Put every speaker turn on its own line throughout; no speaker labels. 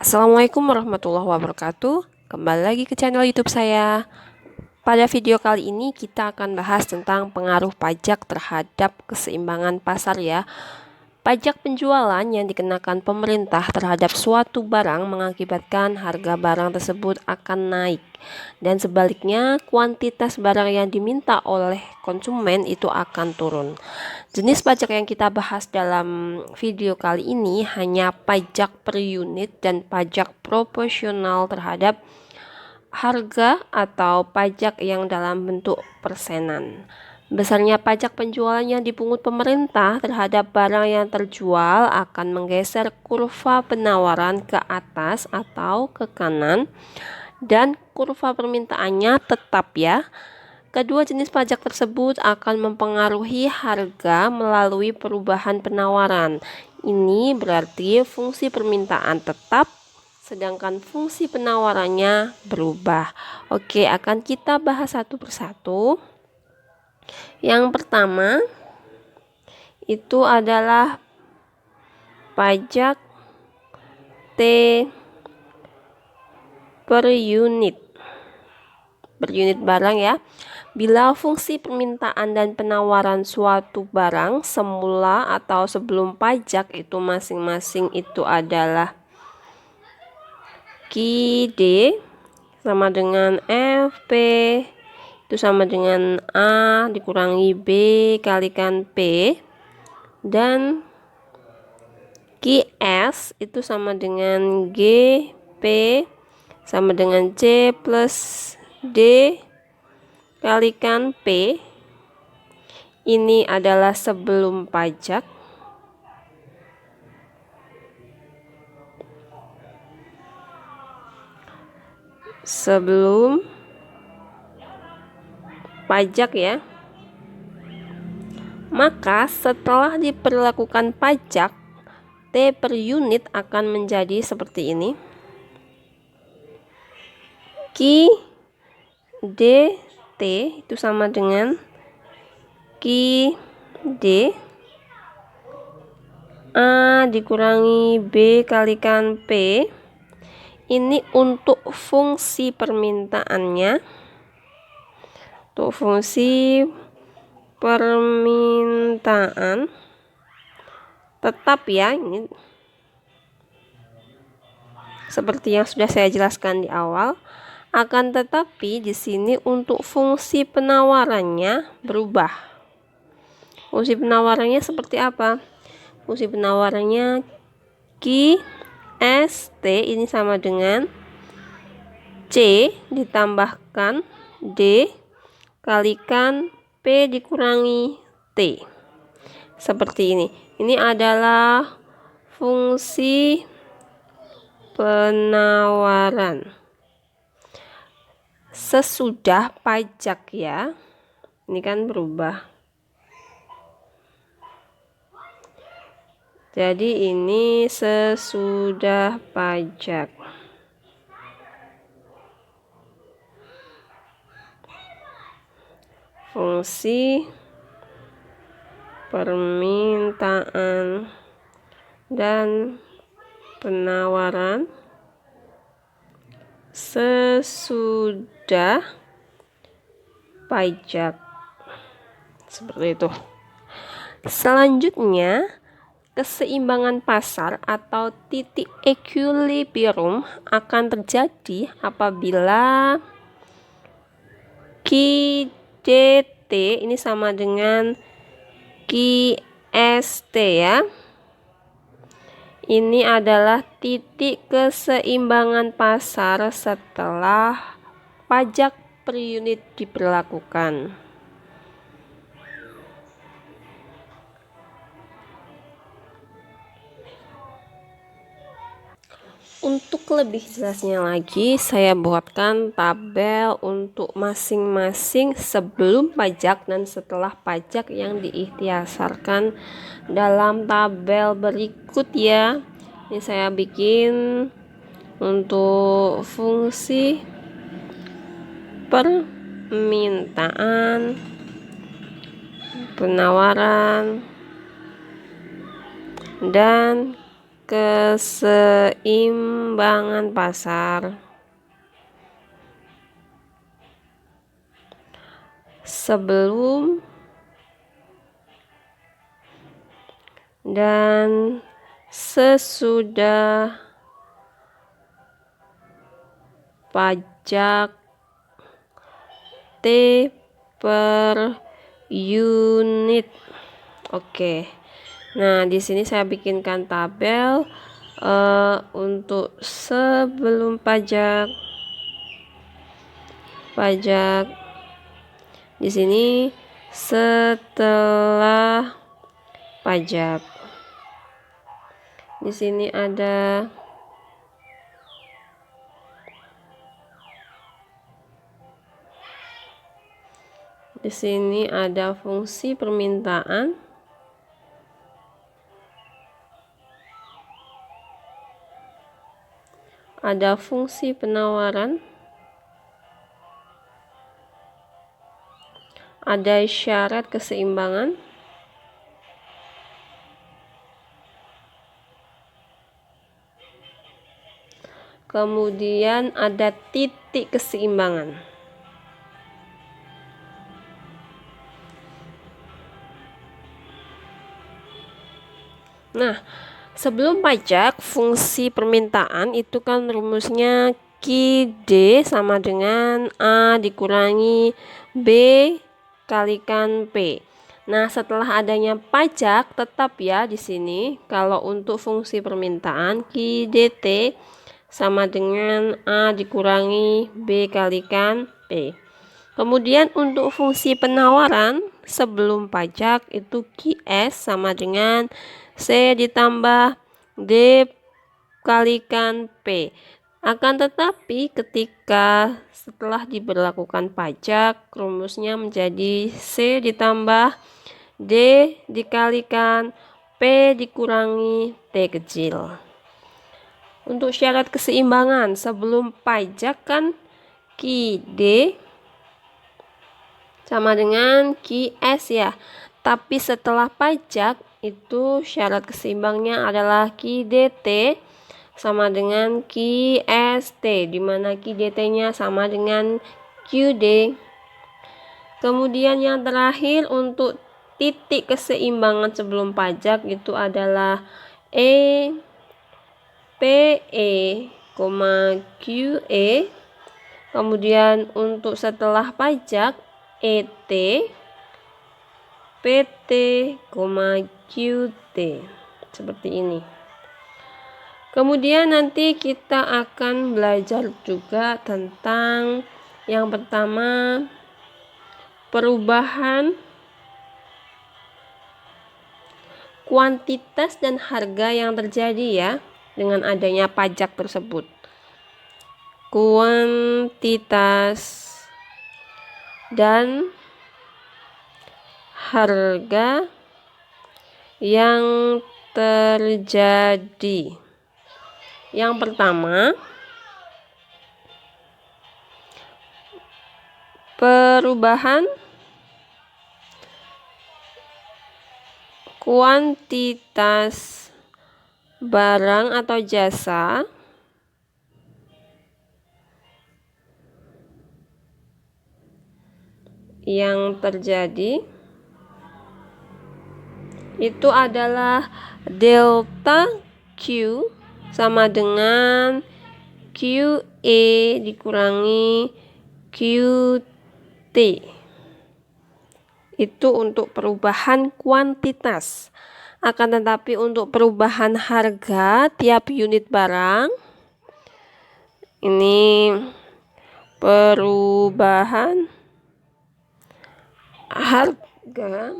Assalamualaikum warahmatullahi wabarakatuh. Kembali lagi ke channel YouTube saya. Pada video kali ini kita akan bahas tentang pengaruh pajak terhadap keseimbangan pasar ya. Pajak penjualan yang dikenakan pemerintah terhadap suatu barang mengakibatkan harga barang tersebut akan naik. Dan sebaliknya, kuantitas barang yang diminta oleh konsumen itu akan turun. Jenis pajak yang kita bahas dalam video kali ini hanya pajak per unit dan pajak proporsional terhadap harga atau pajak yang dalam bentuk persenan. Besarnya pajak penjualan yang dipungut pemerintah terhadap barang yang terjual akan menggeser kurva penawaran ke atas atau ke kanan, dan kurva permintaannya tetap ya. Kedua jenis pajak tersebut akan mempengaruhi harga melalui perubahan penawaran. Ini berarti fungsi permintaan tetap, sedangkan fungsi penawarannya berubah. Oke, akan kita bahas satu persatu. Yang pertama itu adalah pajak T per unit barang ya. Bila fungsi permintaan dan penawaran suatu barang semula atau sebelum pajak itu masing-masing itu adalah QD sama dengan FP itu sama dengan A dikurangi B kalikan P, dan QS itu sama dengan GP sama dengan C plus D kalikan P. Ini adalah sebelum pajak. Sebelum pajak ya. Maka setelah diperlakukan pajak, T per unit akan menjadi seperti ini. QDT itu sama dengan QD A dikurangi B kalikan P. Ini untuk fungsi permintaannya. Untuk fungsi permintaan tetap ya, ini seperti yang sudah saya jelaskan di awal. Akan tetapi di sini untuk fungsi penawarannya berubah. Fungsi penawarannya seperti apa? Fungsi penawarannya QST ini sama dengan C ditambahkan D kalikan P dikurangi T. Seperti ini. Ini adalah fungsi penawaran sesudah pajak ya. Ini kan berubah. Jadi ini sesudah pajak. Fungsi permintaan dan penawaran sesudah pajak. Seperti itu. Selanjutnya, keseimbangan pasar atau titik equilibrium akan terjadi apabila QDT ini sama dengan QST ya. Ini adalah titik keseimbangan pasar setelah pajak per unit diberlakukan. Untuk lebih jelasnya lagi, saya buatkan tabel untuk masing-masing sebelum pajak dan setelah pajak yang diikhtiasarkan dalam tabel berikut ya. Ini saya bikin untuk fungsi permintaan, penawaran, dan keseimbangan pasar sebelum dan sesudah pajak T per unit. Oke. Nah, di sini saya bikinkan tabel untuk sebelum pajak, di sini setelah pajak. Di sini ada fungsi permintaan, ada fungsi penawaran, ada syarat keseimbangan, kemudian ada titik keseimbangan. Nah, sebelum pajak, fungsi permintaan itu kan rumusnya QD sama dengan A dikurangi B kalikan P. Nah, setelah adanya pajak, tetap ya di sini kalau untuk fungsi permintaan QDT sama dengan A dikurangi B kalikan P. Kemudian untuk fungsi penawaran sebelum pajak itu QS sama dengan C ditambah D kalikan P. Akan tetapi ketika setelah diberlakukan pajak, rumusnya menjadi C ditambah D dikalikan P dikurangi T kecil. Untuk syarat keseimbangan sebelum pajak kan QD sama dengan QS ya. Tapi setelah pajak itu syarat keseimbangnya adalah QDT sama dengan QST, di mana QDT-nya sama dengan QD. Kemudian yang terakhir untuk titik keseimbangan sebelum pajak itu adalah PE, QE. Kemudian untuk setelah pajak ET, PT, QT. Seperti ini. Kemudian nanti kita akan belajar juga tentang yang pertama perubahan kuantitas dan harga yang terjadi ya dengan adanya pajak tersebut. Kuantitas dan harga yang terjadi. Yang pertama, perubahan kuantitas barang atau jasa yang terjadi itu adalah delta Q sama dengan QE dikurangi QT. Itu untuk perubahan kuantitas. Akan tetapi untuk perubahan harga tiap unit barang, ini perubahan harga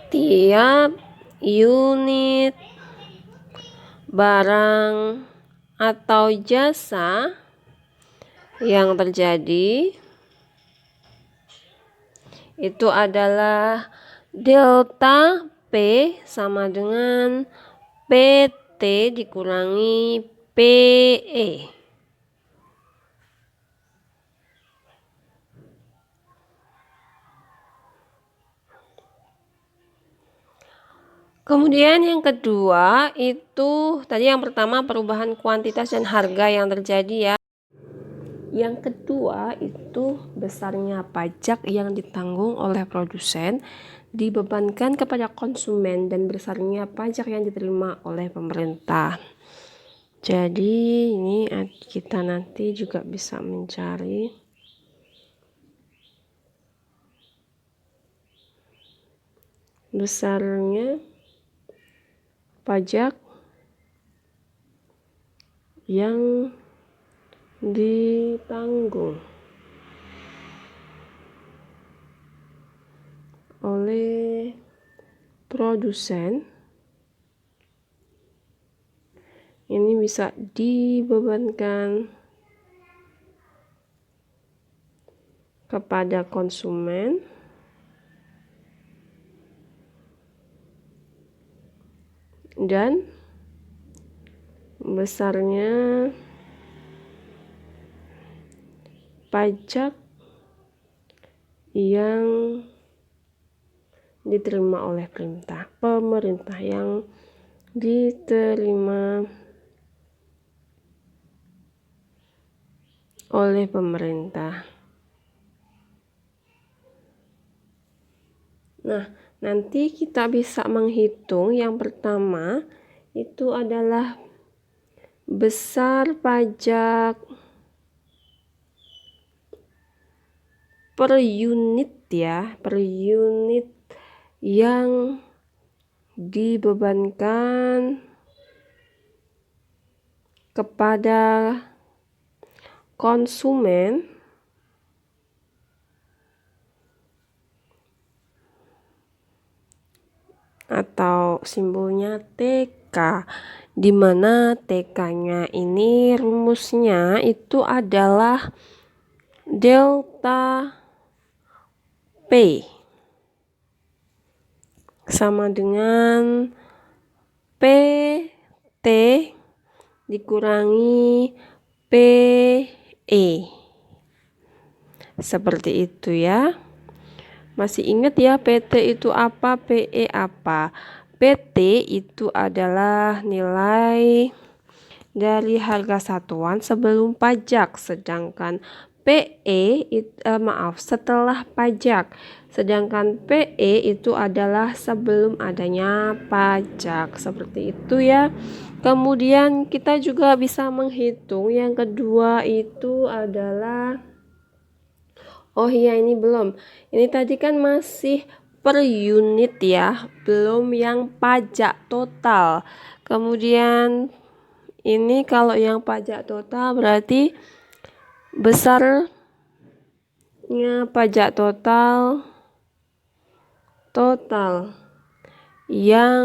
tiap unit barang atau jasa yang terjadi itu adalah delta P sama dengan PT dikurangi PE. Kemudian yang kedua itu tadi yang pertama perubahan kuantitas dan harga yang terjadi ya. Yang kedua itu besarnya pajak yang ditanggung oleh produsen dibebankan kepada konsumen dan besarnya pajak yang diterima oleh pemerintah. Jadi ini kita nanti juga bisa mencari besarnya pajak yang ditanggung oleh produsen. Ini bisa dibebankan kepada konsumen dan besarnya pajak yang diterima oleh pemerintah yang diterima oleh pemerintah. Nah, nanti kita bisa menghitung yang pertama itu adalah besar pajak per unit ya, per unit yang dibebankan kepada konsumen atau simbolnya TK, di mana TK-nya ini rumusnya itu adalah delta P sama dengan PT dikurangi PE. Seperti itu ya. Masih ingat ya PT itu apa, PE apa? PT itu adalah nilai dari harga satuan sebelum pajak, sedangkan setelah pajak. Sedangkan PE itu adalah sebelum adanya pajak. Seperti itu ya. Kemudian kita juga bisa menghitung yang kedua itu adalah ini belum. Ini tadi kan masih per unit ya, belum yang pajak total. Kemudian ini kalau yang pajak total berarti besarnya pajak total yang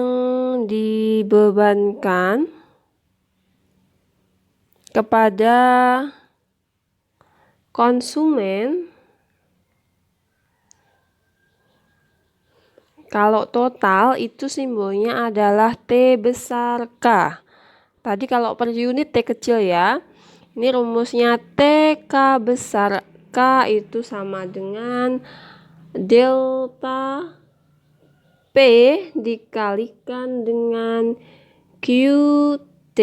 dibebankan kepada konsumen. Kalau total itu simbolnya adalah T besar K. Tadi kalau per unit T kecil ya. Ini rumusnya TK besar K itu sama dengan delta P dikalikan dengan QT.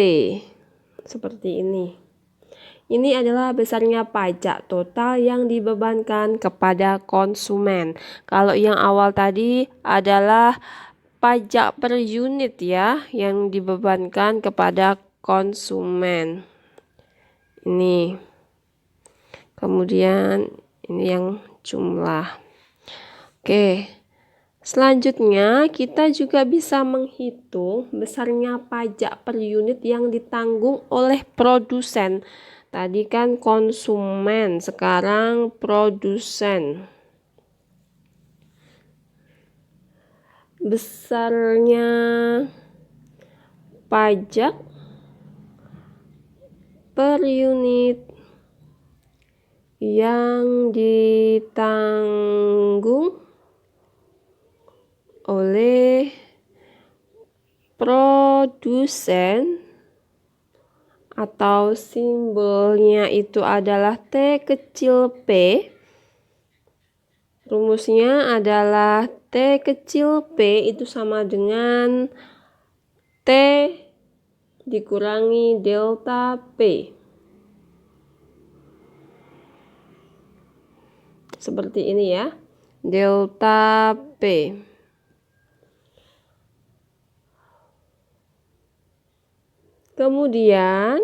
Seperti ini. Ini adalah besarnya pajak total yang dibebankan kepada konsumen. Kalau yang awal tadi adalah pajak per unit ya, yang dibebankan kepada konsumen. Ini. Kemudian ini yang jumlah. Oke. Selanjutnya kita juga bisa menghitung besarnya pajak per unit yang ditanggung oleh produsen. Tadi kan konsumen, sekarang produsen. Besarnya pajak per unit yang ditanggung oleh produsen atau simbolnya itu adalah T kecil p Rumusnya adalah T kecil P itu sama dengan T dikurangi delta P. Seperti ini ya, delta P. Kemudian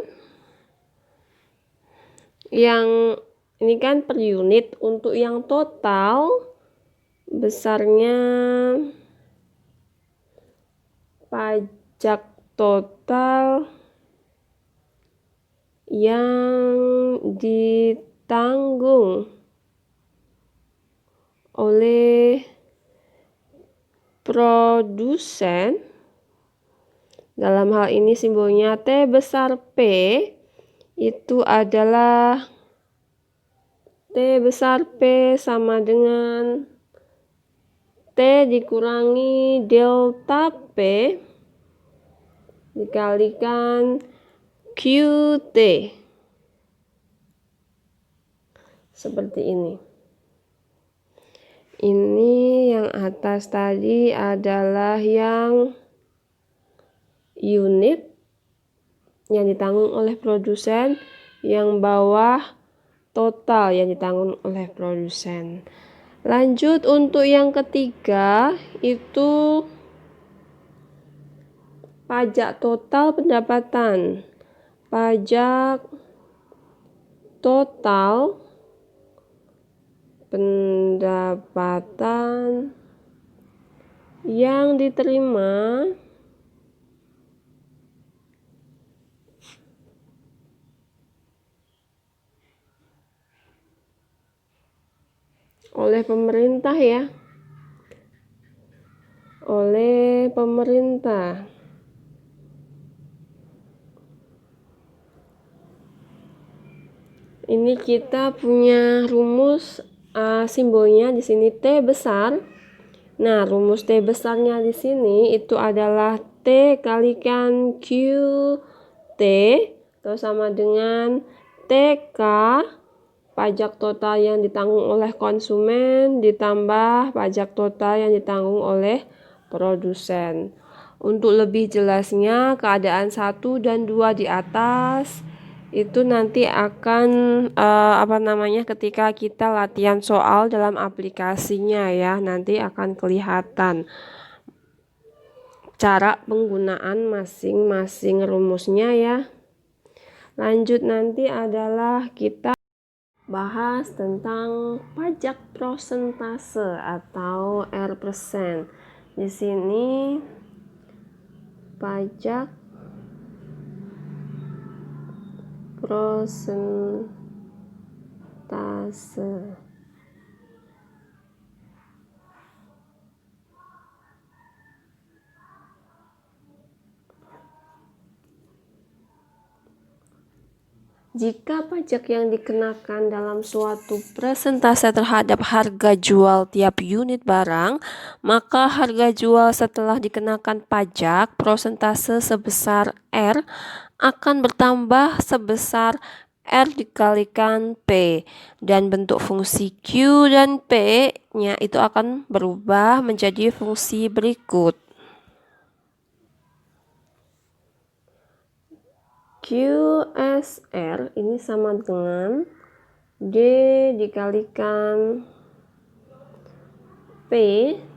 yang ini kan per unit, untuk yang total besarnya pajak total yang ditanggung oleh produsen, dalam hal ini simbolnya T besar P, itu adalah T besar P sama dengan T dikurangi delta P dikalikan QT. Seperti ini. Ini yang atas tadi adalah yang unit yang ditanggung oleh produsen, yang bawah total yang ditanggung oleh produsen. Lanjut untuk yang ketiga, itu pajak total pendapatan. Pajak total pendapatan yang diterima oleh pemerintah ya, oleh pemerintah. Ini kita punya rumus simbolnya di sini T besar. Nah, rumus T besarnya di sini itu adalah T kalikan QT atau sama dengan TK pajak total yang ditanggung oleh konsumen ditambah pajak total yang ditanggung oleh produsen. Untuk lebih jelasnya, keadaan 1 dan 2 di atas itu nanti akan ketika kita latihan soal dalam aplikasinya ya, nanti akan kelihatan cara penggunaan masing-masing rumusnya ya. Lanjut nanti adalah kita bahas tentang pajak prosentase atau R%. Di sini pajak prosentase. Jika pajak yang dikenakan dalam suatu persentase terhadap harga jual tiap unit barang, maka harga jual setelah dikenakan pajak prosentase sebesar R akan bertambah sebesar R dikalikan P, dan bentuk fungsi Q dan P-nya itu akan berubah menjadi fungsi berikut. QSR ini sama dengan D dikalikan P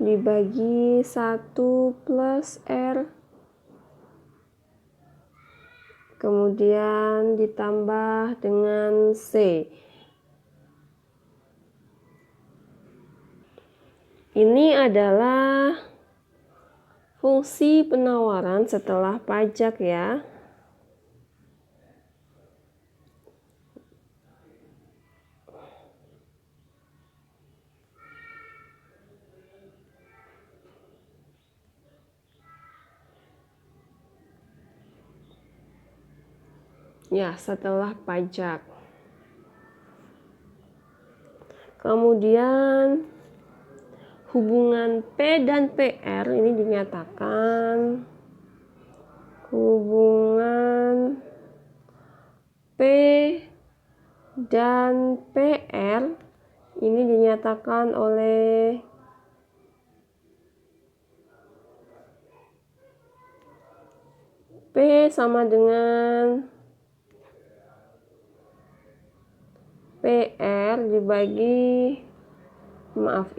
dibagi 1 plus R, kemudian ditambah dengan C. Ini adalah fungsi penawaran setelah pajak ya. Ya, setelah pajak. Kemudian hubungan P dan PR ini dinyatakan hubungan P dan PR ini dinyatakan oleh P sama dengan PR dibagi,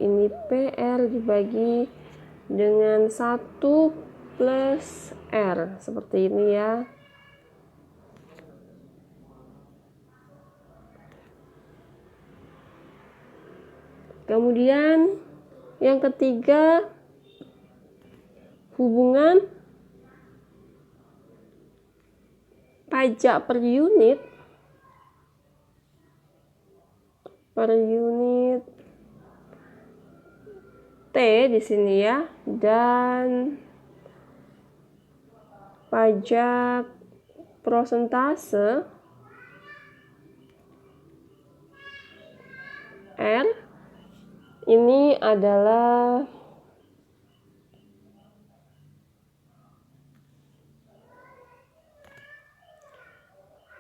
ini PR dibagi dengan 1 plus R, seperti ini ya. Kemudian yang ketiga, hubungan pajak per unit T di sini ya, dan pajak prosentase R ini adalah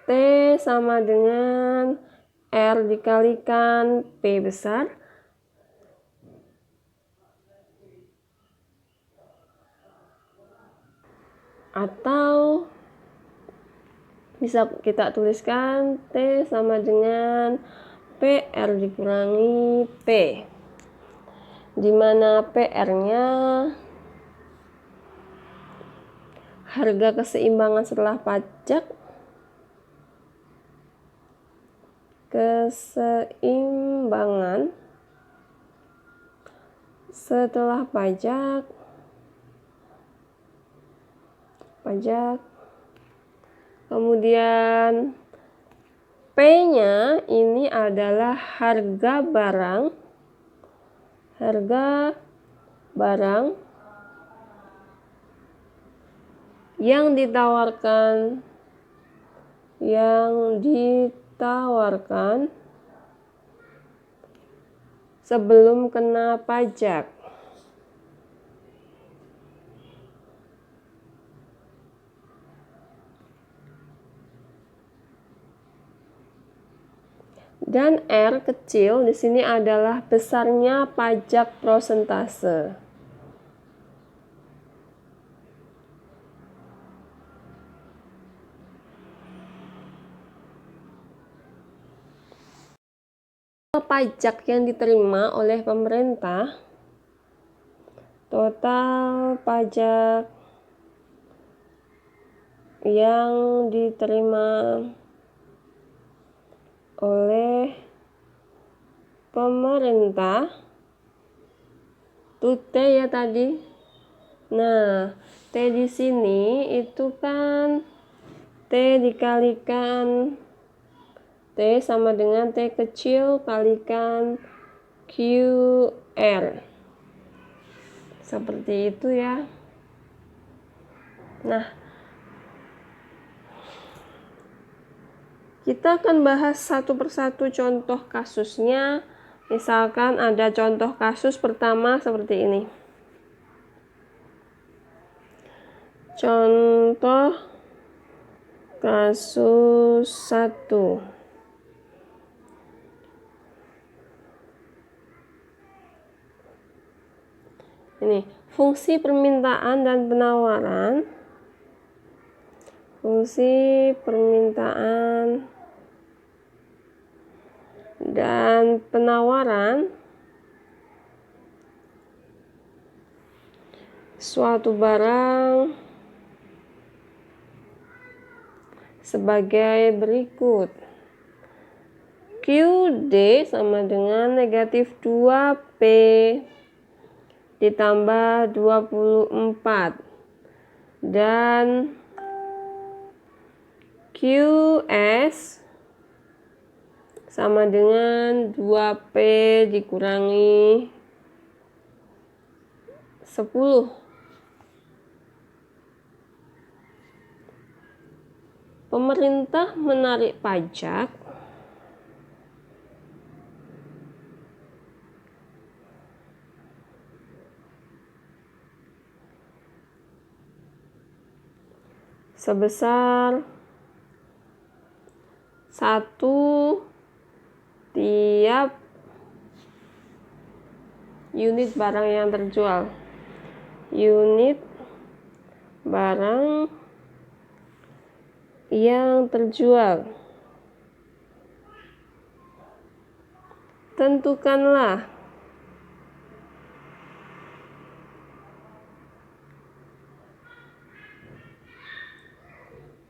T sama dengan R dikalikan P besar atau bisa kita tuliskan T sama dengan PR dikurangi P, di mana PR-nya harga keseimbangan setelah pajak, kemudian P-nya ini adalah harga barang yang ditawarkan sebelum kena pajak. Dan R kecil di sini adalah besarnya pajak prosentase. Pajak yang diterima oleh pemerintah, total pajak yang diterima oleh pemerintah itu T ya tadi. Nah, T di sini itu kan T dikalikan T sama dengan T kecil kalikan QR. Seperti itu ya. Nah, kita akan bahas satu persatu contoh kasusnya. Misalkan ada contoh kasus pertama seperti ini. Contoh kasus 1. Ini fungsi permintaan dan penawaran. Fungsi permintaan dan penawaran suatu barang sebagai berikut. QD sama dengan negatif 2P ditambah 24 dan QS sama dengan 2P dikurangi 10. Pemerintah menarik pajak sebesar 1 tiap unit barang yang terjual. Unit barang yang terjual. Tentukanlah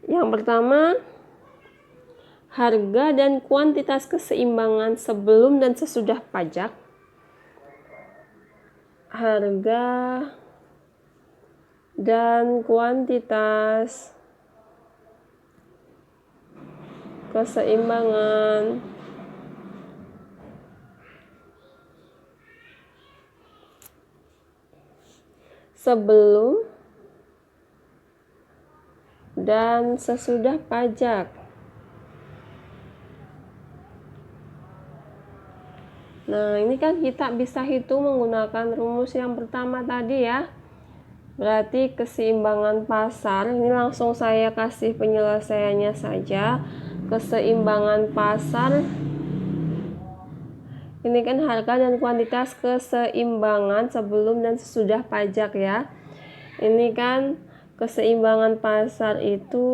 yang pertama, harga dan kuantitas keseimbangan sebelum dan sesudah pajak. Harga dan kuantitas keseimbangan sebelum dan sesudah pajak. Nah, ini kan kita bisa hitung menggunakan rumus yang pertama tadi ya. Berarti keseimbangan pasar, ini langsung saya kasih penyelesaiannya saja. Keseimbangan pasar, ini kan harga dan kuantitas keseimbangan sebelum dan sesudah pajak ya. Ini kan keseimbangan pasar itu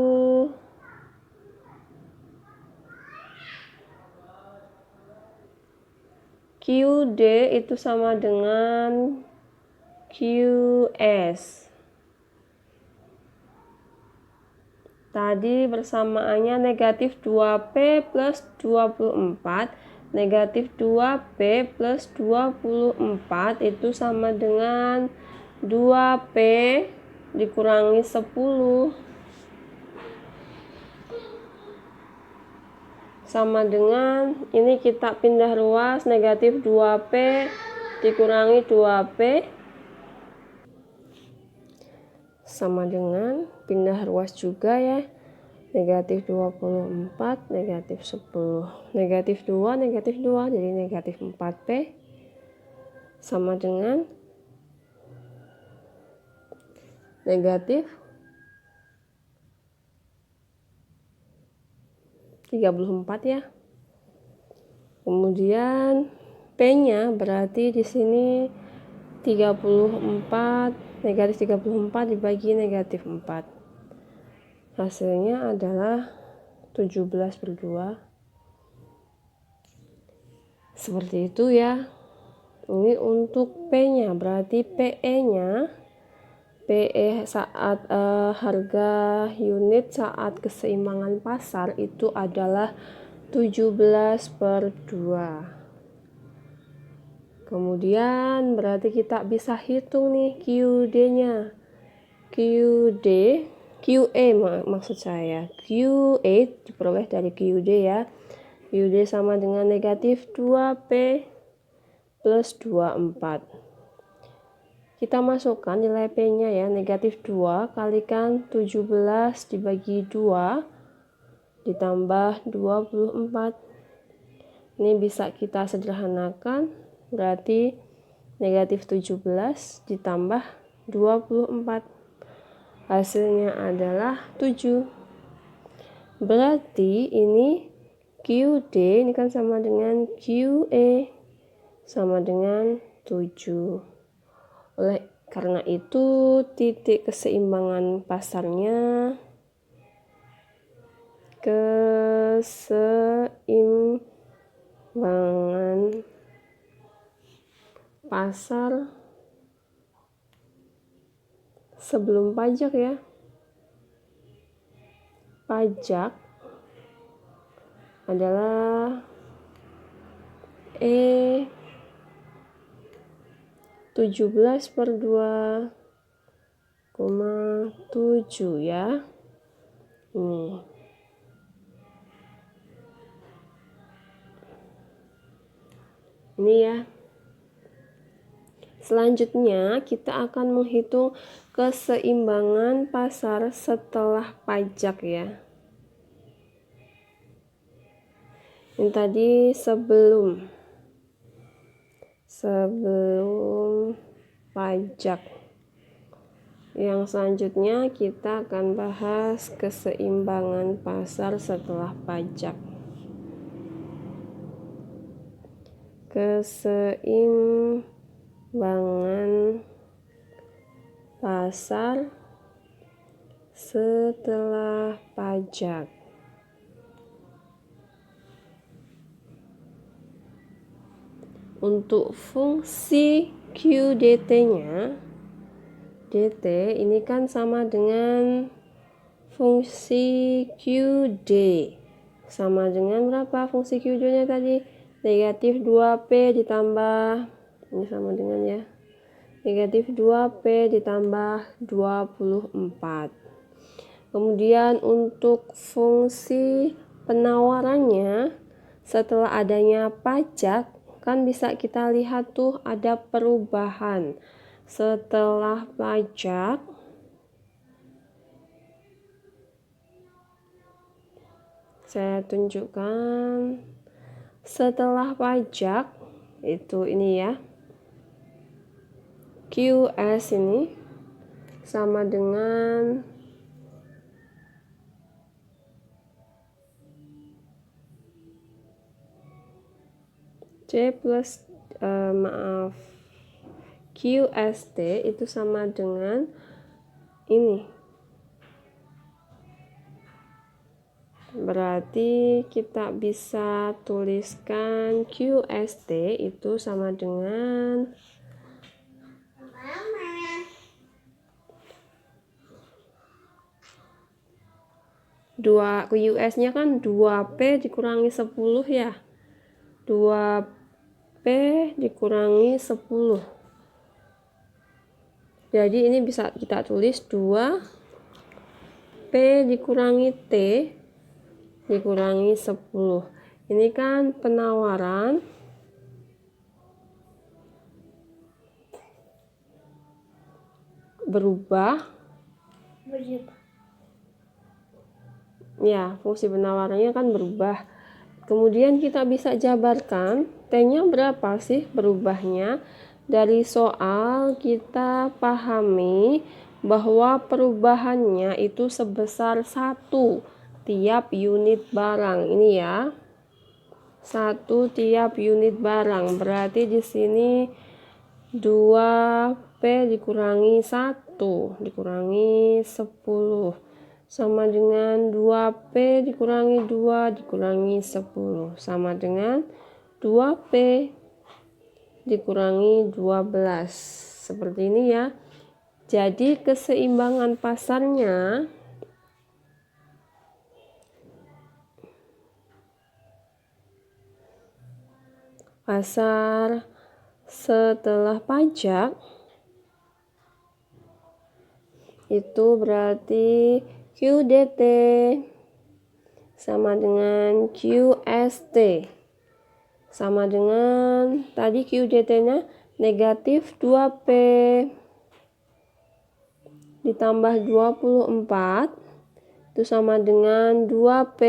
QD itu sama dengan QS. Tadi persamaannya negatif 2P plus 24. Negatif 2P plus 24 itu sama dengan 2P dikurangi 10. Sama dengan, ini kita pindah ruas, negatif 2P dikurangi 2P sama dengan pindah ruas juga ya, negatif 24 negatif 10, negatif 2 negatif 2 jadi negatif 4P sama dengan negatif 34 ya. Kemudian P-nya berarti di sini 34, negatif 34 dibagi negatif 4. Hasilnya adalah 17/2. Seperti itu ya. Ini untuk P-nya, berarti PE-nya saat harga unit saat keseimbangan pasar itu adalah 17/2. Kemudian berarti kita bisa hitung nih QD-nya. QE maksud saya. QE diperoleh dari QD ya. QD sama dengan negatif 2P plus 24. Kita masukkan nilai P-nya ya, negatif 2 kalikan 17 dibagi 2 ditambah 24. Ini bisa kita sederhanakan, berarti negatif 17 ditambah 24. Hasilnya adalah 7. Berarti ini QD ini kan sama dengan QE sama dengan 7. Oleh karena itu titik keseimbangan pasarnya pasar sebelum pajak ya. Pajak adalah 17/2,7 ya. Ini ya. Selanjutnya kita akan menghitung keseimbangan pasar setelah pajak ya. Ini tadi sebelum pajak. Yang selanjutnya kita akan bahas keseimbangan pasar setelah pajak. Keseimbangan keseimbangan pasar setelah pajak. Untuk fungsi QDT-nya, DT ini kan sama dengan fungsi QD. Sama dengan berapa fungsi QD-nya tadi? Negatif 2P ditambah, ini sama dengan ya, negatif 2P ditambah 24. Kemudian untuk fungsi penawarannya, setelah adanya pajak, kan bisa kita lihat tuh ada perubahan. Setelah pajak, saya tunjukkan, setelah pajak itu ini ya, QS ini sama dengan QST itu sama dengan ini. Berarti kita bisa tuliskan QST itu sama dengan QS-nya kan 2P dikurangi 10 ya. 2P dikurangi 10. Jadi ini bisa kita tulis 2P dikurangi T dikurangi 10. Ini kan penawaran berubah. Ya, fungsi penawarannya kan berubah. Kemudian kita bisa jabarkan T-nya berapa sih berubahnya. Dari soal kita pahami bahwa perubahannya itu sebesar 1 tiap unit barang. Ini ya, 1 tiap unit barang. Berarti di sini 2P dikurangi 1 dikurangi 10 sama dengan 2P dikurangi 2 dikurangi 10 sama dengan 2P dikurangi 12. Seperti ini ya. Jadi keseimbangan pasarnya pasar setelah pajak itu berarti QDT sama dengan QST sama dengan tadi QDT-nya negatif 2P ditambah 24 itu sama dengan 2P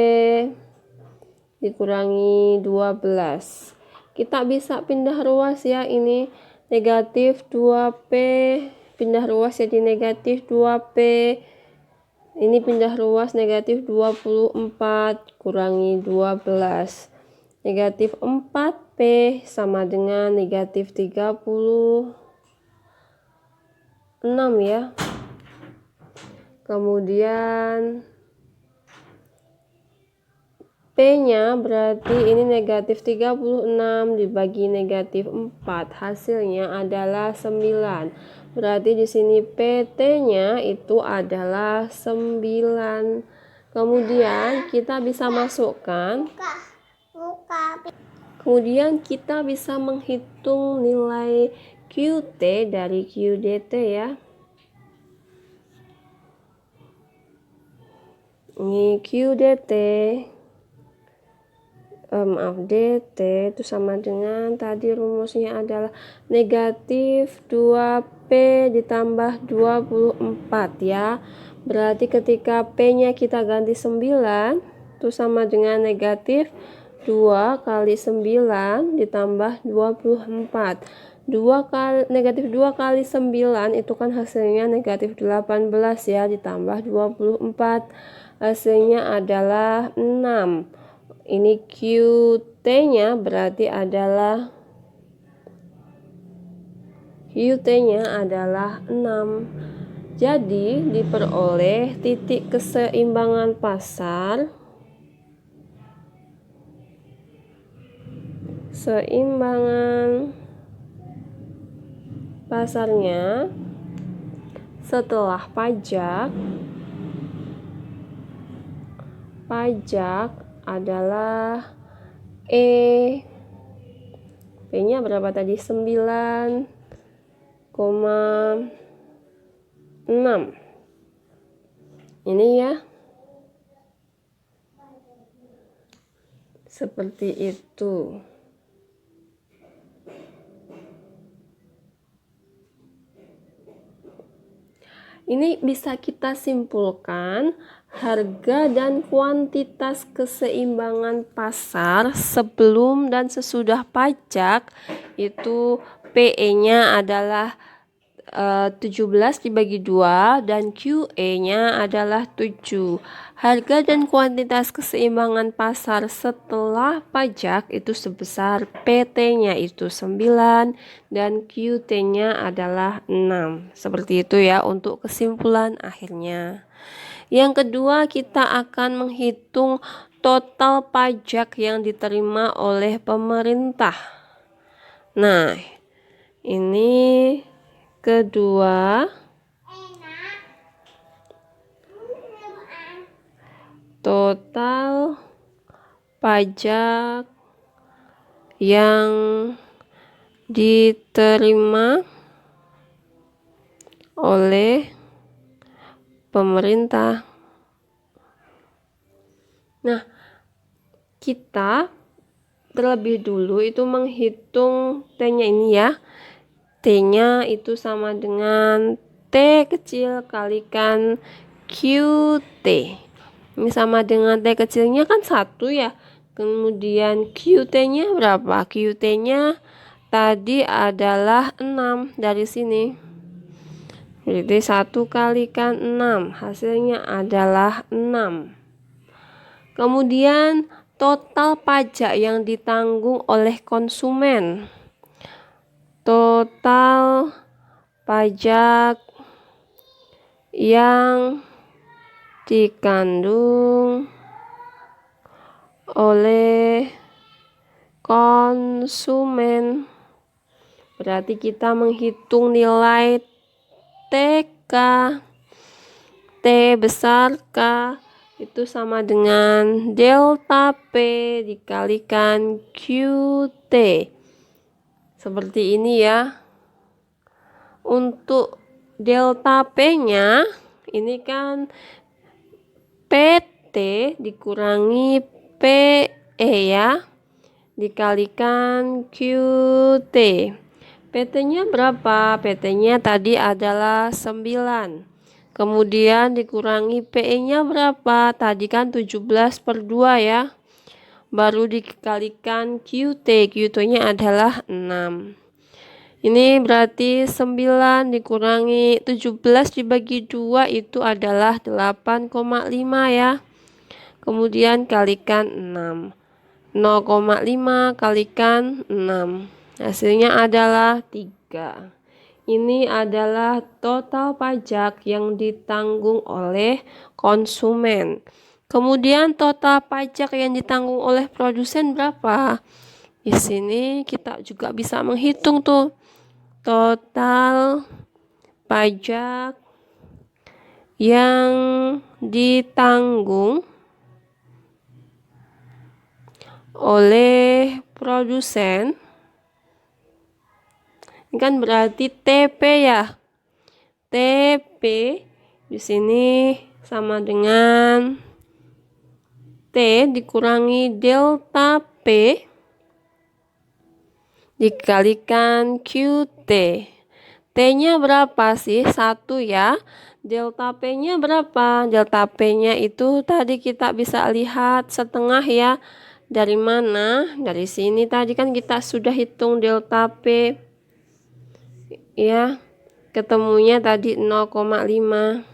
dikurangi 12. Kita bisa pindah ruas ya, ini negatif 2P pindah ruas jadi negatif 2P. Ini pindah ruas negatif 24 kurangi 12. Negatif 4P sama dengan negatif 36 ya. Kemudian P-nya berarti ini negatif 36 dibagi negatif 4. Hasilnya adalah 9. Berarti di sini PT-nya itu adalah 9. Kemudian kita bisa masukkan. Kemudian kita bisa menghitung nilai QT dari QDT ya. Ini QDT. DT itu sama dengan tadi rumusnya adalah negatif 2P ditambah 24 ya. Berarti ketika P-nya kita ganti 9 itu sama dengan negatif 2 kali 9 ditambah 24. Negatif 2 kali 9 itu kan hasilnya negatif 18 ya, ditambah 24 hasilnya adalah 6. Ini QT-nya berarti adalah QT-nya adalah 6. Jadi diperoleh titik keseimbangan pasar pasarnya setelah pajak adalah P-nya berapa tadi? 9,6. Ini ya. Seperti itu. Ini bisa kita simpulkan harga dan kuantitas keseimbangan pasar sebelum dan sesudah pajak itu PE-nya adalah 17 dibagi 2 dan QE-nya adalah 7. Harga dan kuantitas keseimbangan pasar setelah pajak itu sebesar PT-nya itu 9 dan QT-nya adalah 6. Seperti itu ya untuk kesimpulan akhirnya. Yang kedua, kita akan menghitung total pajak yang diterima oleh pemerintah. Nah, ini kedua, total pajak yang diterima oleh pemerintah. Nah, kita terlebih dulu itu menghitung T-nya ini ya. T-nya itu sama dengan T kecil kalikan QT. Ini sama dengan T kecilnya kan 1 ya. Kemudian QT-nya berapa? QT-nya tadi adalah 6 dari sini. Jadi 1 kalikan 6. Hasilnya adalah 6. Kemudian total pajak yang ditanggung oleh konsumen. Total pajak yang dikandung oleh konsumen. Berarti kita menghitung nilai TK, T besar K itu sama dengan delta P dikalikan QT. Seperti ini ya. Untuk delta P-nya ini kan PT dikurangi PE ya, dikalikan QT. PT-nya berapa? PT-nya tadi adalah 9. Kemudian dikurangi PE-nya berapa? Tadi kan 17/2 ya. Baru dikalikan QT. QT-nya adalah 6. Ini berarti 9 dikurangi 17 dibagi 2 itu adalah 8,5 ya. Kemudian kalikan 6. 0,5 kalikan 6. Hasilnya adalah 3. Ini adalah total pajak yang ditanggung oleh konsumen. Kemudian total pajak yang ditanggung oleh produsen berapa? Di sini kita juga bisa menghitung tuh total pajak yang ditanggung oleh produsen. Ini kan berarti TP ya. TP di sini sama dengan T dikurangi delta P dikalikan QT. T-nya berapa sih? 1 ya. Delta P-nya berapa? Delta P-nya itu tadi kita bisa lihat setengah ya. Dari mana? Dari sini tadi kan kita sudah hitung delta P. Ya. Ketemunya tadi 0,5.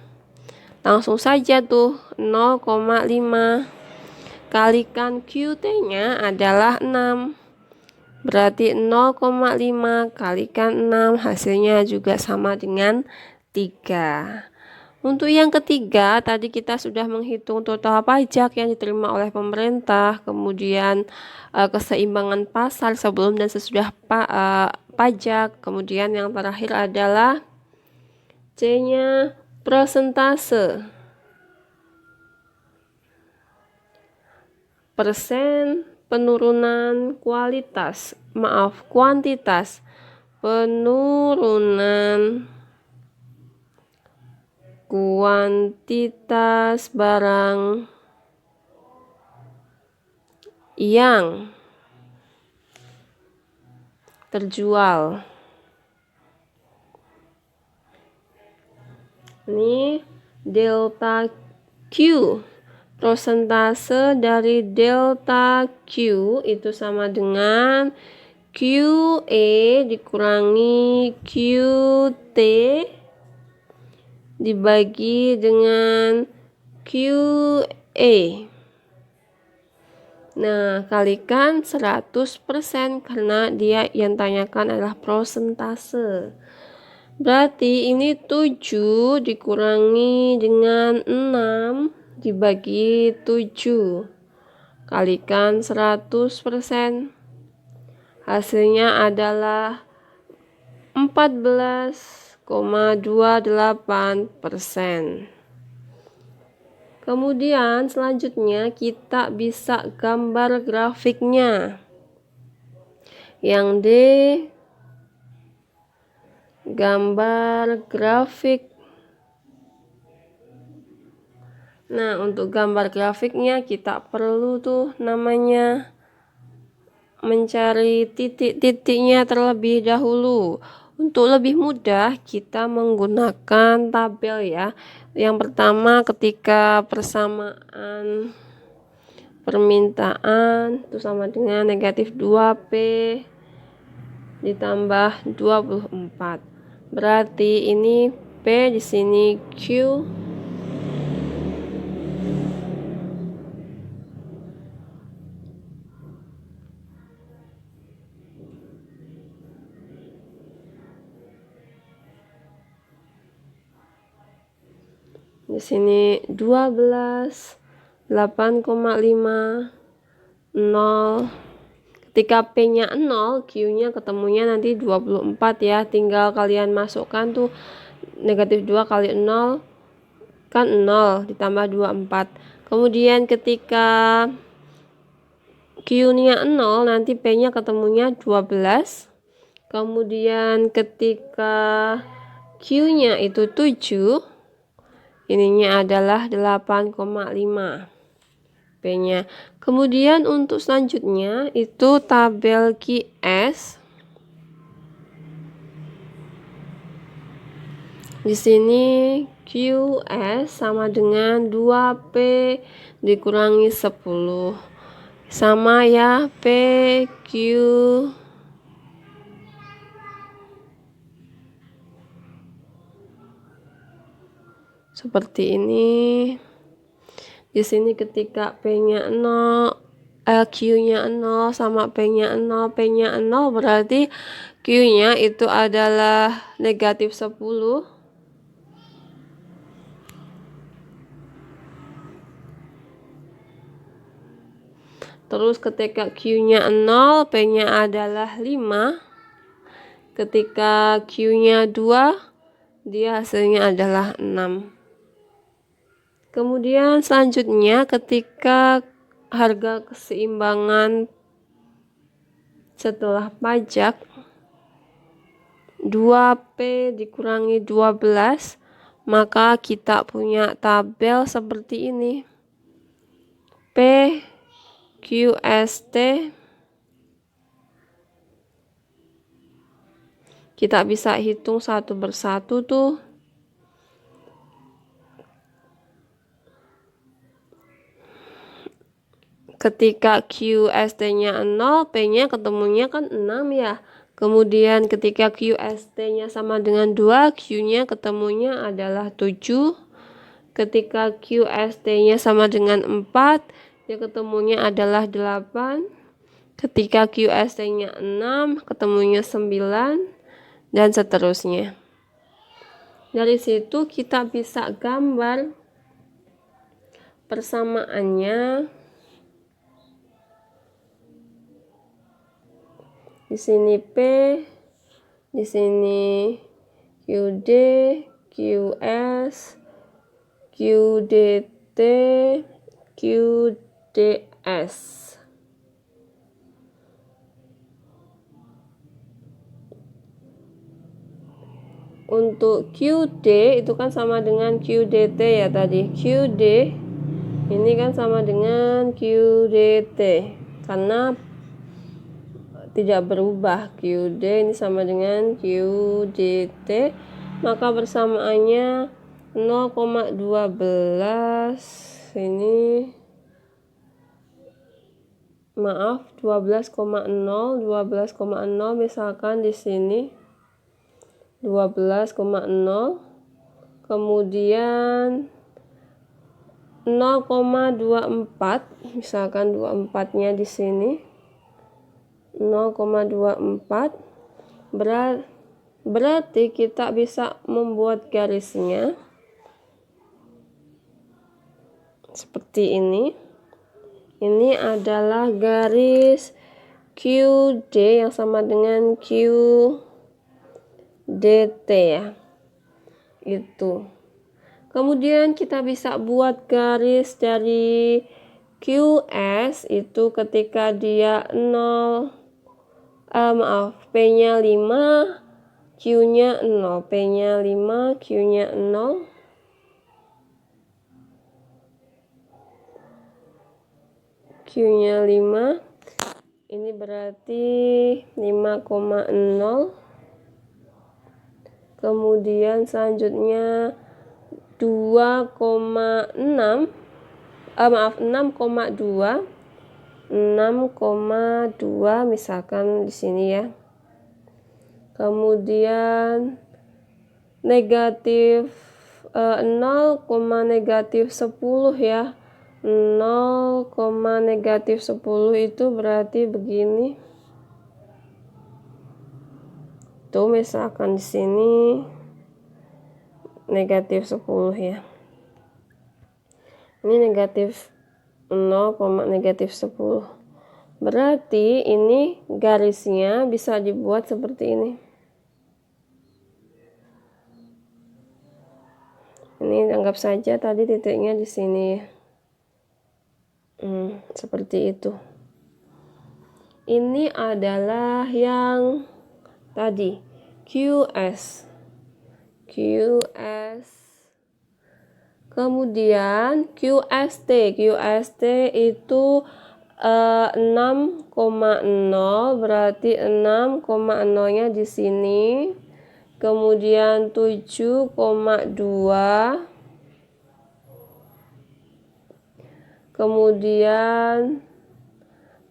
Langsung saja tuh 0,5 kalikan QT-nya adalah 6. Berarti 0,5 kalikan 6 hasilnya juga sama dengan 3. Untuk yang ketiga, tadi kita sudah menghitung total pajak yang diterima oleh pemerintah, kemudian keseimbangan pasar sebelum dan sesudah pajak, kemudian yang terakhir adalah C-nya persentase. Persen penurunan kuantitas penurunan kuantitas barang yang terjual. Ini delta Q. Persentase dari delta Q itu sama dengan QE dikurangi QT dibagi dengan QE. Nah, kalikan 100% karena dia yang tanyakan adalah persentase. Berarti ini 7 dikurangi dengan 6 dibagi 7. Kalikan 100%. Hasilnya adalah 14,28%. Kemudian selanjutnya kita bisa gambar grafiknya. Yang D, gambar grafik. Nah, untuk gambar grafiknya kita perlu tuh namanya mencari titik-titiknya terlebih dahulu. Untuk lebih mudah kita menggunakan tabel ya. Yang pertama ketika persamaan permintaan itu sama dengan negatif 2P ditambah 24. Berarti ini P, di sini Q. Di sini 12, 8,5, 0. Ketika P-nya 0, Q-nya ketemunya nanti 24 ya. Tinggal kalian masukkan tuh negatif 2 kali 0 kan 0 ditambah 24. Kemudian ketika Q-nya 0, nanti P-nya ketemunya 12. Kemudian ketika Q-nya itu 7, ininya adalah 8,5 P-nya. Kemudian untuk selanjutnya itu tabel QS. Di sini QS sama dengan 2P dikurangi 10. Sama ya, PQ seperti ini. Di sini ketika P-nya 0, Q-nya 0 sama P-nya 0, P-nya 0 berarti Q-nya itu adalah negatif 10. Terus ketika Q-nya 0, P-nya adalah 5. Ketika Q-nya 2, dia hasilnya adalah 6. Kemudian selanjutnya ketika harga keseimbangan setelah pajak 2P dikurangi 12, maka kita punya tabel seperti ini. P QST kita bisa hitung satu persatu tuh. Ketika QST-nya 0, P-nya ketemunya kan 6 ya. Kemudian ketika QST-nya sama dengan 2, Q-nya ketemunya adalah 7. Ketika QST-nya sama dengan 4, dia ketemunya adalah 8. Ketika QST-nya 6, ketemunya 9, dan seterusnya. Dari situ kita bisa gambar persamaannya. Di sini P, di sini QD, QS, QDT, QDS. Untuk QD itu kan sama dengan QDT ya tadi. QD ini kan sama dengan QDT karena tidak berubah. QD ini sama dengan QDT, maka persamaannya 0,12 ini, maaf, 12,0 misalkan di sini 12,0, kemudian 0,24, misalkan 24-nya di sini 0,24, berarti kita bisa membuat garisnya seperti ini. Ini adalah garis QD yang sama dengan QDT ya. Itu. Kemudian kita bisa buat garis dari QS itu ketika dia 0, P-nya 5, Q-nya 0, P-nya 5, Q-nya 0. Q-nya 5, ini berarti 5,0. Kemudian selanjutnya 2,6, 6,2, 6,2 misalkan di sini ya. Kemudian negatif 0, negatif 10 ya. 0, negatif 10 itu berarti begini. Tuh misalkan di sini negatif 10 ya. Ini negatif 0, negatif 10. Berarti ini garisnya bisa dibuat seperti ini. Ini anggap saja tadi titiknya di sini. Seperti itu. Ini adalah yang tadi QS. Kemudian QST itu 6,0, berarti 6,0-nya di sini. Kemudian 7,2, kemudian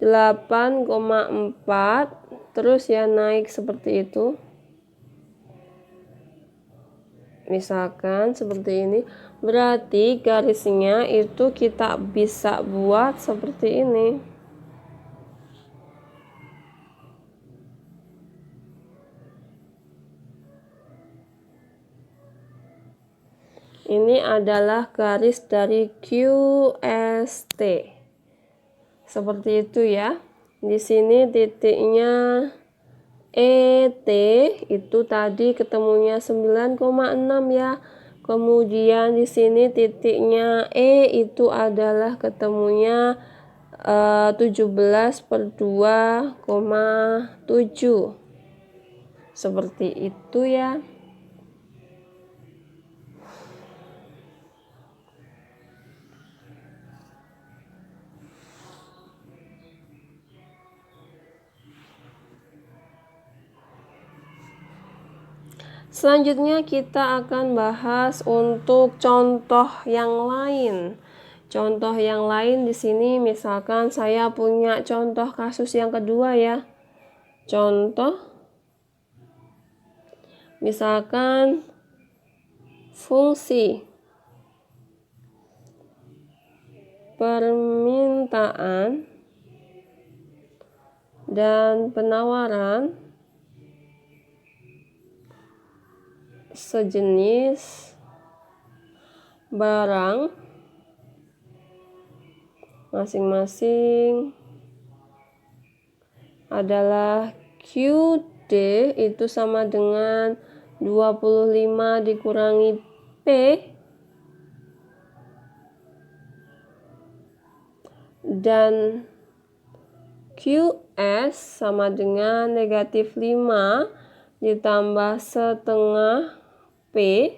8,4, terus ya naik seperti itu. Misalkan seperti ini, berarti garisnya itu kita bisa buat seperti ini. Ini adalah garis dari QST. Seperti itu ya. Di sini titiknya ET itu tadi ketemunya 9,6 ya. Kemudian di sini titiknya E itu adalah ketemunya 17/2,7. Seperti itu ya. Selanjutnya kita akan bahas untuk contoh yang lain. Contoh yang lain di sini misalkan saya punya contoh kasus yang kedua ya. Contoh misalkan fungsi permintaan dan penawaran sejenis barang masing-masing adalah QD itu sama dengan 25 dikurangi P dan QS sama dengan negatif 5 ditambah setengah P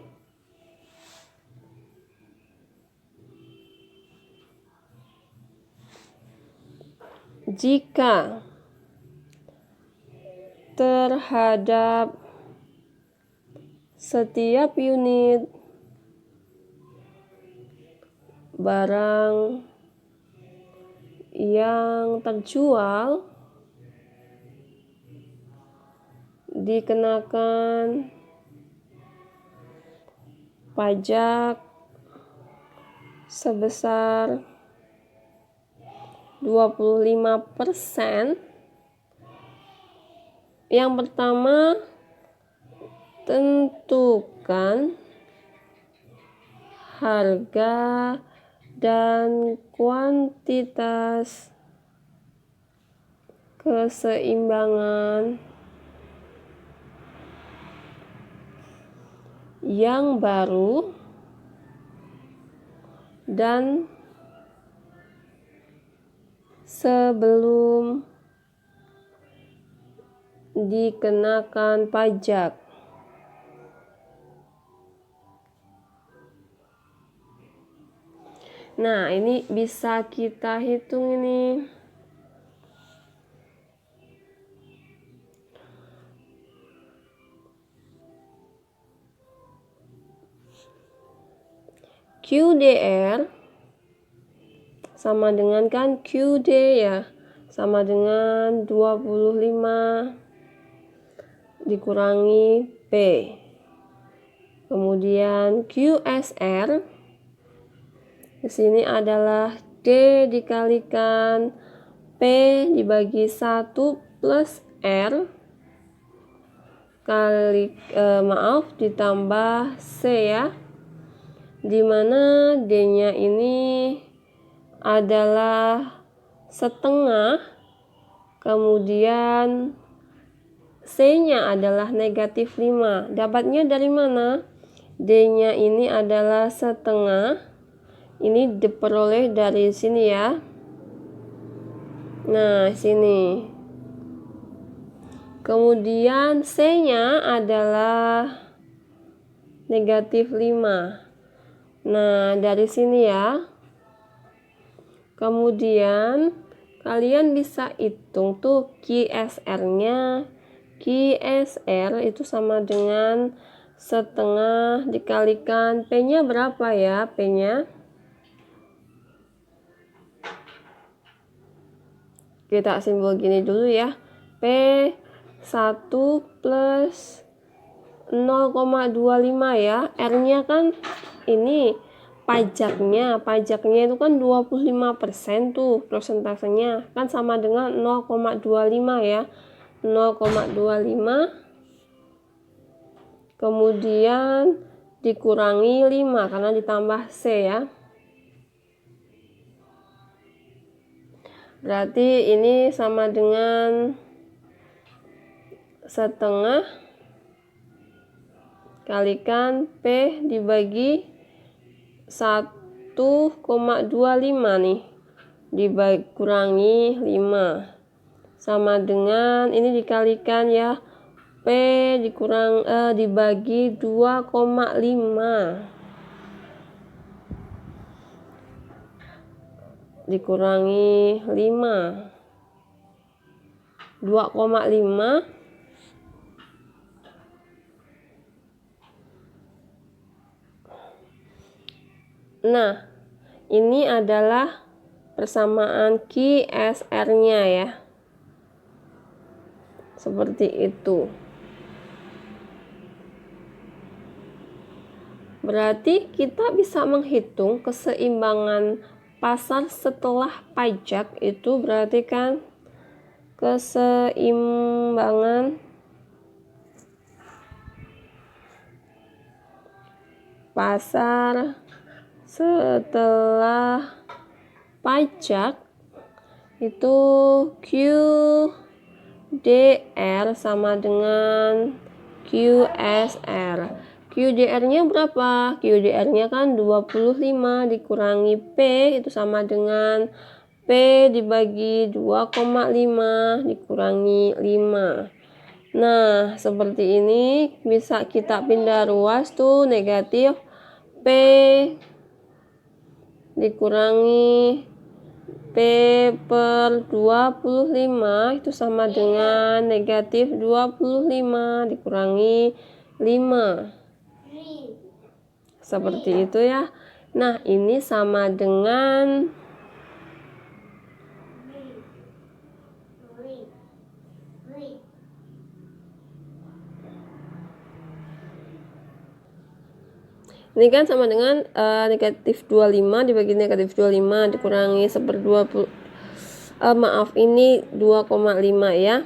jika terhadap setiap unit barang yang terjual dikenakan pajak sebesar 25%. Yang pertama, tentukan harga dan kuantitas keseimbangan yang baru dan sebelum dikenakan pajak. Nah, ini bisa kita hitung ini. QDR sama dengan kan QD ya, sama dengan 25 dikurangi P. Kemudian QSR di sini adalah D dikalikan P dibagi 1 plus R ditambah C ya, dimana D-nya ini adalah setengah, kemudian C-nya adalah negatif 5. Dapatnya dari mana? D-nya ini adalah setengah. Ini diperoleh dari sini ya. Nah, sini. Kemudian C-nya adalah negatif 5. Nah, dari sini ya. Kemudian kalian bisa hitung tuh QSR-nya. QSR itu sama dengan setengah dikalikan P-nya berapa ya? P-nya kita simbol gini dulu ya. P 1 plus 0,25 ya. R-nya kan ini pajaknya itu kan 25% tuh persentasenya, kan sama dengan 0,25 ya. 0,25 kemudian dikurangi 5 karena ditambah C ya. Berarti ini sama dengan setengah kalikan P dibagi 1,25 nih dikurangi 5 sama dengan ini dikalikan ya, P dibagi 2,5 dikurangi 5, 2,5 Nah, ini adalah persamaan QSR-nya ya. Seperti itu. Berarti kita bisa menghitung keseimbangan pasar setelah pajak itu berarti kan keseimbangan pasar setelah pajak itu QDR sama dengan QSR. QDR-nya berapa? QDR-nya kan 25 dikurangi P itu sama dengan P dibagi 2,5 dikurangi 5. Nah, seperti ini bisa kita pindah ruas tuh, negatif P dikurangi P per 25 itu sama dengan negatif 25 dikurangi 5. Seperti itu ya. Nah, ini sama dengan ini kan sama dengan negatif 25 dibagi negatif 25 dikurangi 1/20. Maaf, ini 2,5 ya.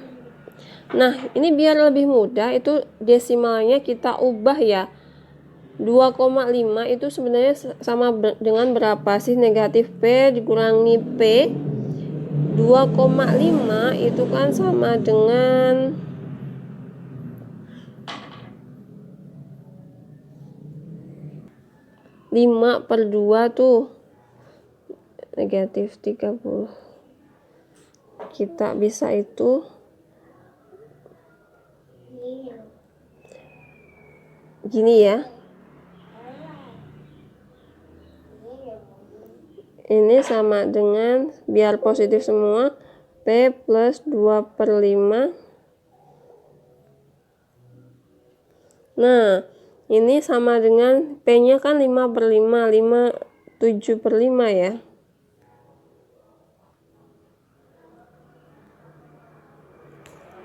Nah, ini biar lebih mudah itu desimalnya kita ubah ya. 2,5 itu sebenarnya sama dengan berapa sih? Negatif P dikurangi P. 2,5 itu kan sama dengan 5/2 tuh, negatif 30. Kita bisa itu gini ya. Ini sama dengan, biar positif semua, P plus 2/5. Nah, ini sama dengan P-nya kan 5/5, 7/5 ya.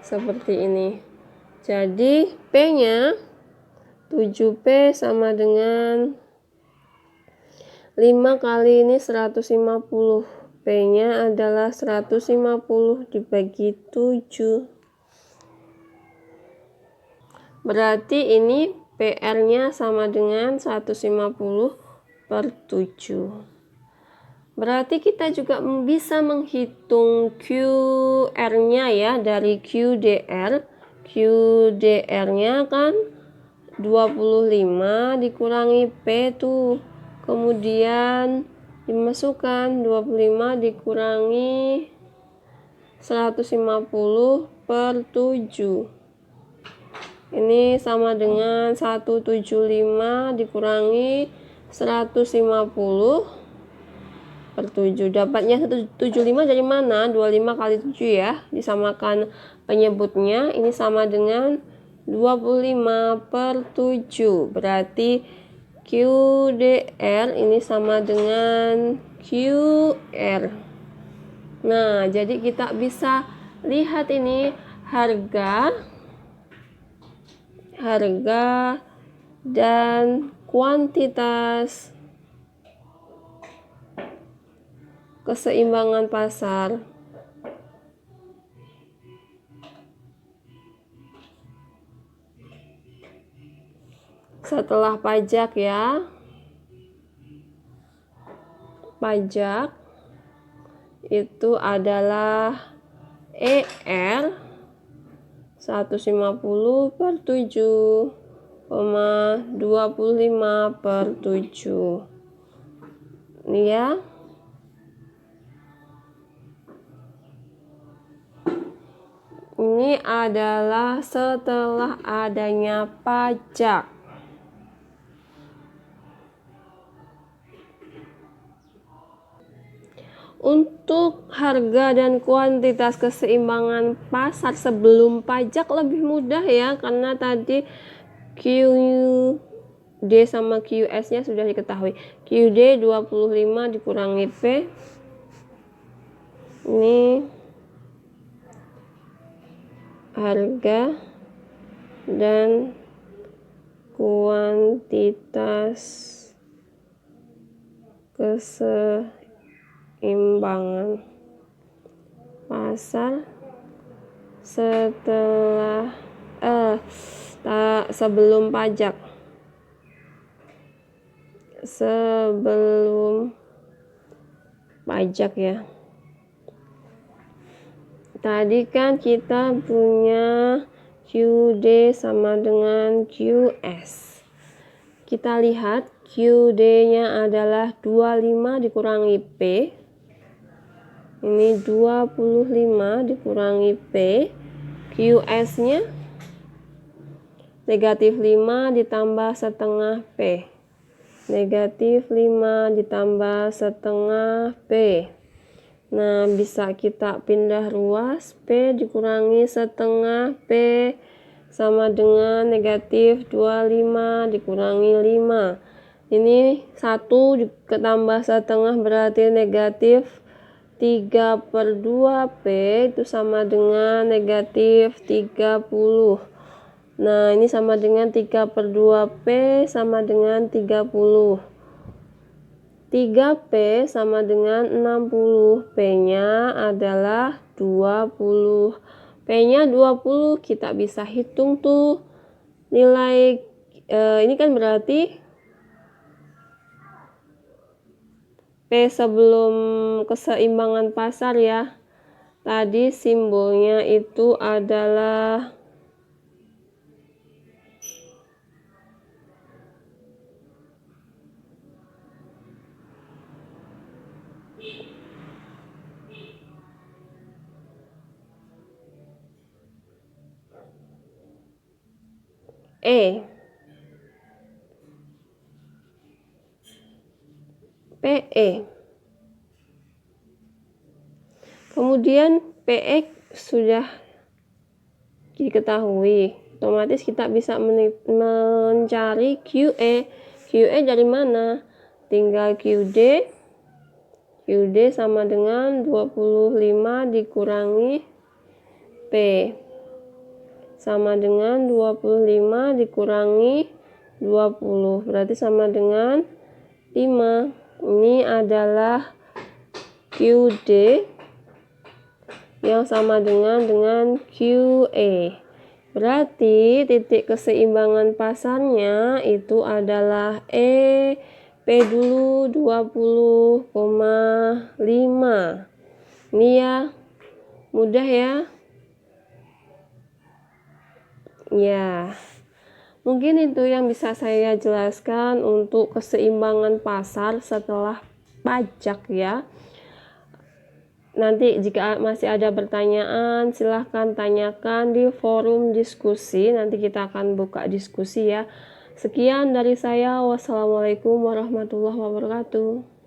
Seperti ini. Jadi P-nya 7P sama dengan 5 kali ini 150. P-nya adalah 150 dibagi 7. Berarti ini PR-nya sama dengan 150/7. Berarti kita juga bisa menghitung QR-nya ya dari QDR. QDR-nya kan 25 dikurangi P tuh. Kemudian dimasukkan 25 dikurangi 150/7. Ini sama dengan 175 dikurangi 150/7. Dapatnya 175 dari mana? 25 kali 7 ya. Disamakan penyebutnya. Ini sama dengan 25/7. Berarti QDR ini sama dengan QR. Nah, jadi kita bisa lihat ini harga dan kuantitas keseimbangan pasar. Setelah pajak ya. Pajak itu adalah ER 150/7,25/7. Ini ya. Ini adalah setelah adanya pajak. Untuk harga dan kuantitas keseimbangan pasar sebelum pajak lebih mudah ya, karena tadi QD sama QS-nya sudah diketahui. QD 25 dikurangi P. Ini harga dan kuantitas keseimbangan pasar setelah sebelum pajak. Sebelum pajak ya. Tadi kan kita punya QD sama dengan QS. Kita lihat QD-nya adalah 25 dikurangi P. Ini 25 dikurangi P. QS-nya negatif 5 ditambah setengah P. Negatif 5 ditambah setengah P. Nah, bisa kita pindah ruas. P dikurangi setengah P sama dengan negatif 25 dikurangi 5. Ini 1 ditambah setengah berarti negatif 3/2 P itu sama dengan negatif 30. Nah, ini sama dengan 3/2 P sama dengan 30. 3P sama dengan 60. P-nya adalah 20. P-nya 20, kita bisa hitung tuh nilai ini kan berarti P sebelum keseimbangan pasar ya. Tadi simbolnya itu adalah E. PE. Kemudian PX sudah diketahui, otomatis kita bisa mencari QE. QE dari mana? Tinggal QD. QD sama dengan 25 dikurangi P. Sama dengan 25 dikurangi 20. Berarti sama dengan 5. Ini adalah QD yang sama dengan QE. Berarti titik keseimbangan pasarnya itu adalah E. P dulu 20,5. Ini ya, mudah ya. Ya, mungkin itu yang bisa saya jelaskan untuk keseimbangan pasar setelah pajak ya. Nanti jika masih ada pertanyaan, silahkan tanyakan di forum diskusi. Nanti kita akan buka diskusi ya. Sekian dari saya. Wassalamualaikum warahmatullahi wabarakatuh.